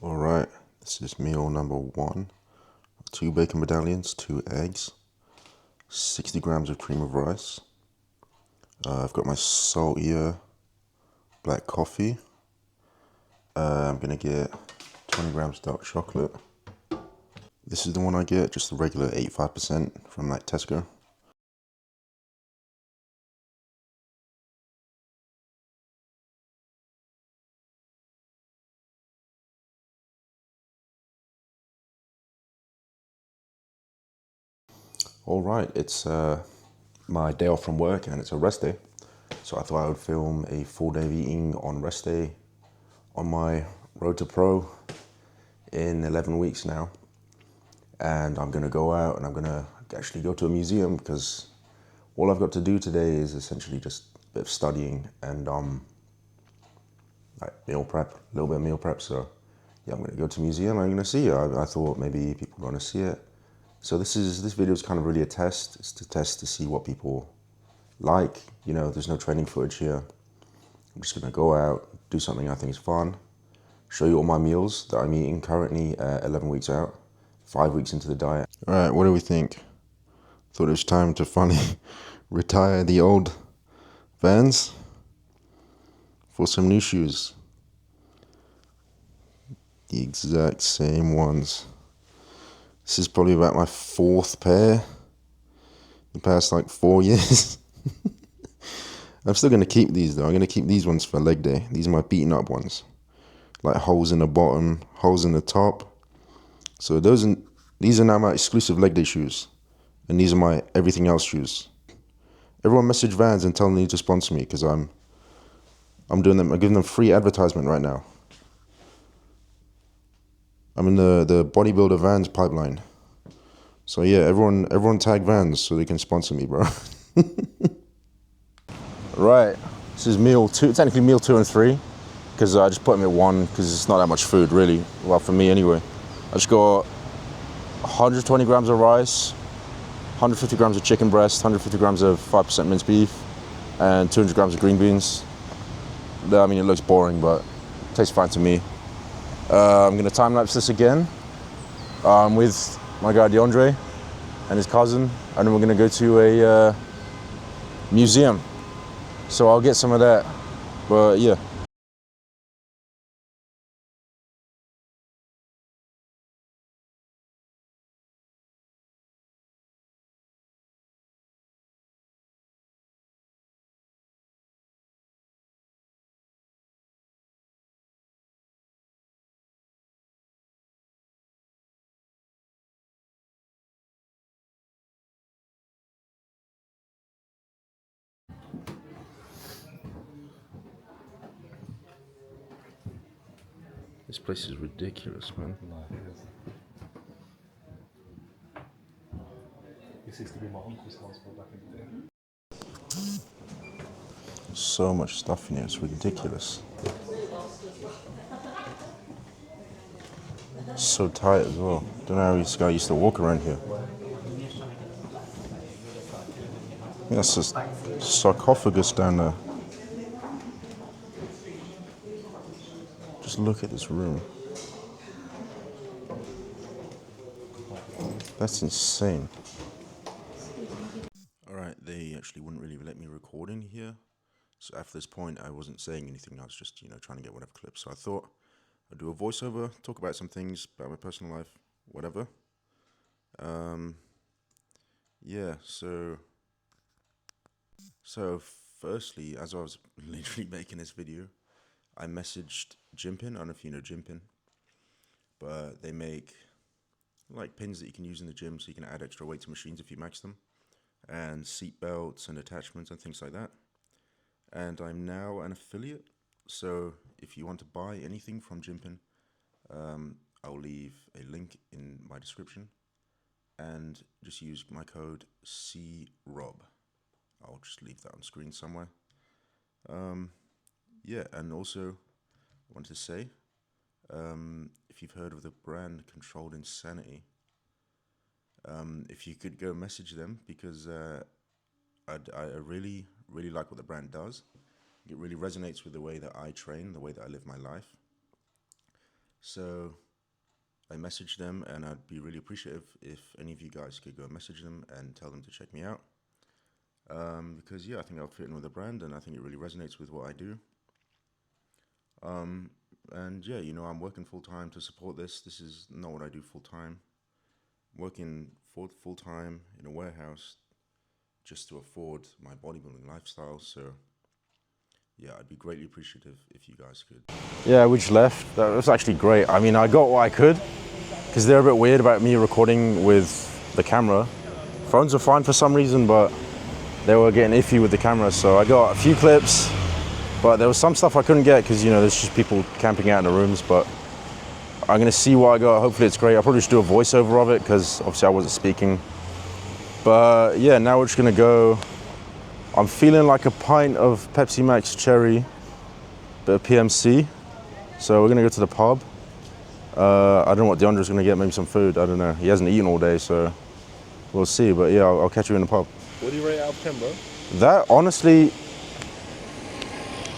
Alright, this is meal number one. 2 bacon medallions, 2 eggs, 60 grams of cream of rice. I've got my saltier black coffee. I'm gonna get 20 grams dark chocolate. This is the one I get, just the regular 85% from like Tesco. Alright, it's my day off from work and it's a rest day. So I thought I would film a full day of eating on rest day on my road to pro in 11 weeks now. And I'm gonna go out and I'm gonna actually go to a museum because all I've got to do today is essentially just a bit of studying and like meal prep, a little bit of meal prep. So yeah, I'm gonna go to a museum. I'm gonna see it. I thought maybe people want to see it. So this video is kind of really a test. It's to test to see what people like. You know, there's no training footage here. I'm just gonna go out, do something I think is fun, show you all my meals that I'm eating currently 11 weeks out, 5 weeks into the diet. All right, what do we think? Thought it was time to finally retire the old Vans for some new shoes. The exact same ones. This is probably about my fourth pair in the past like 4 years. I'm still gonna keep these though. I'm gonna keep these ones for leg day. These are my beaten up ones. Like holes in the bottom, holes in the top. So these are now my exclusive leg day shoes. And these are my everything else shoes. Everyone message Vans and tell them to sponsor me because I'm giving them free advertisement right now. I'm in the bodybuilder Vans pipeline. So yeah, everyone tag Vans so they can sponsor me, bro. Right, this is meal two, technically meal 2 and 3, because I just put them at 1 because it's not that much food really. Well, for me anyway. I just got 120 grams of rice, 150 grams of chicken breast, 150 grams of 5% minced beef, and 200 grams of green beans. I mean, it looks boring, but it tastes fine to me. I'm gonna time lapse this again with my guy DeAndre and his cousin, and then we're gonna go to a museum. So I'll get some of that, but yeah. This place is ridiculous, man. This used to be my uncle's house back in the day. So much stuff in here, it's ridiculous. So tight as well. Don't know how this guy used to walk around here. I think that's a sarcophagus down there. Just look at this room. That's insane. Alright, they actually wouldn't really let me record in here. So after this point, I wasn't saying anything. I was just, trying to get whatever clip. So I thought I'd do a voiceover, talk about some things about my personal life, whatever. Yeah, so firstly, as I was literally making this video, I messaged Gympin. I don't know if you know Gympin, but they make like pins that you can use in the gym so you can add extra weight to machines if you max them, and seat belts and attachments and things like that. And I'm now an affiliate, so if you want to buy anything from Gympin, I'll leave a link in my description, and just use my code CROB. I'll just leave that on screen somewhere. Yeah, and also I wanted to say, if you've heard of the brand Controlled Insanity, if you could go message them, because I really, really like what the brand does. It really resonates with the way that I train, the way that I live my life. So I messaged them, and I'd be really appreciative if any of you guys could go message them and tell them to check me out. Because yeah, I think I'll fit in with the brand, and I think it really resonates with what I do. And yeah, you know, I'm working full time to support this. This is not what I do full time. Working full time in a warehouse just to afford my bodybuilding lifestyle. So yeah, I'd be greatly appreciative if you guys could. Yeah, we just left. That was actually great. I mean, I got what I could, because they're a bit weird about me recording with the camera. Phones are fine for some reason, but they were getting iffy with the camera. So I got a few clips, but there was some stuff I couldn't get because, you know, there's just people camping out in the rooms. But I'm gonna see what I got. Hopefully it's great. I'll probably just do a voiceover of it because obviously I wasn't speaking. But yeah, now we're just gonna go. I'm feeling like a pint of Pepsi Max Cherry, bit of PMC. So we're gonna go to the pub. I don't know what DeAndre's gonna get, maybe some food, I don't know. He hasn't eaten all day, so we'll see. But yeah, I'll catch you in the pub. What do you rate out of 10, bro? That, honestly,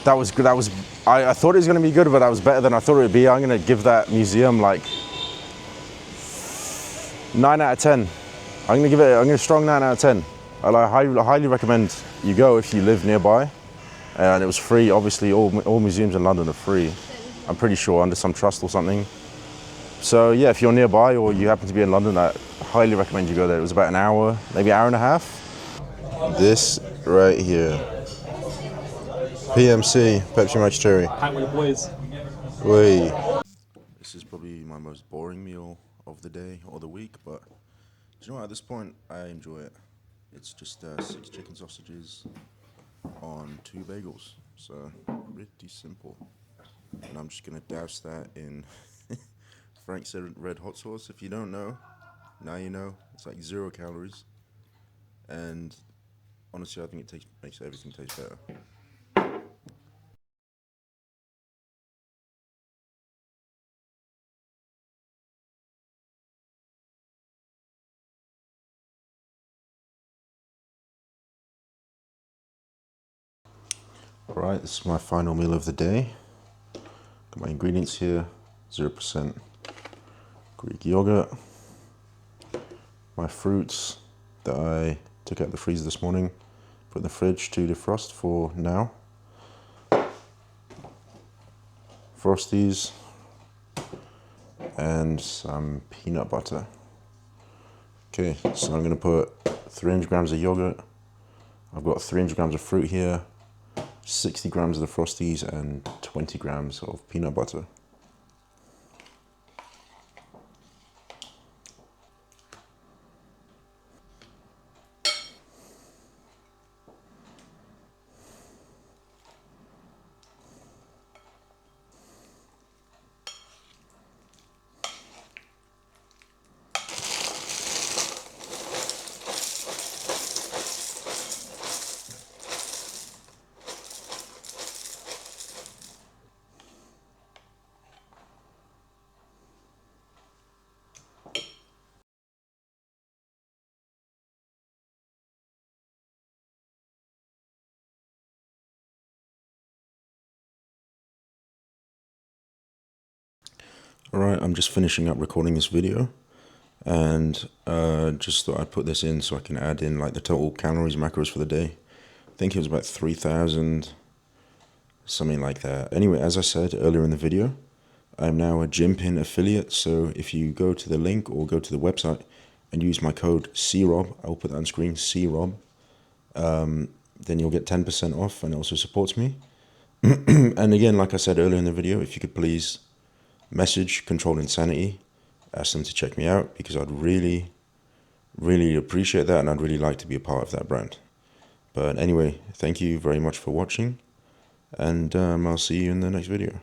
that was good. I thought it was gonna be good, but that was better than I thought it would be. I'm gonna give that museum like 9 out of 10. I'm gonna give it a strong 9 out of 10. I highly recommend you go if you live nearby. And it was free. Obviously, all museums in London are free. I'm pretty sure, under some trust or something. So yeah, if you're nearby or you happen to be in London, I highly recommend you go there. It was about an hour, maybe an hour and a half. This right here, PMC, Pepsi Max Cherry. Hang with the boys. Wait. This is probably my most boring meal of the day or the week, but do you know what? At this point, I enjoy it. It's just 6 chicken sausages on 2 bagels, so pretty simple. And I'm just gonna douse that in Frank's red hot sauce. If you don't know, now you know. It's like 0 calories, and honestly, I think it makes everything taste better. All right, this is my final meal of the day. Got my ingredients here: 0% Greek yogurt, my fruits that I took out of the freezer this morning, put in the fridge to defrost for now. Frosties and some peanut butter. Okay, so I'm gonna put 300 grams of yogurt. I've got 300 grams of fruit here, 60 grams of the Frosties, and 20 grams of peanut butter. Alright, I'm just finishing up recording this video, and just thought I'd put this in so I can add in like the total calories, macros for the day. I think it was about 3,000, something like that. Anyway, as I said earlier in the video, I'm now a Gympin affiliate, so if you go to the link or go to the website and use my code CROB, I'll put that on screen, CROB, then you'll get 10% off, and it also supports me. And again, like I said earlier in the video, if you could please message Controlled Insanity, ask them to check me out, because I'd really appreciate that, and I'd really like to be a part of that brand. But anyway, thank you very much for watching, and I'll see you in the next video.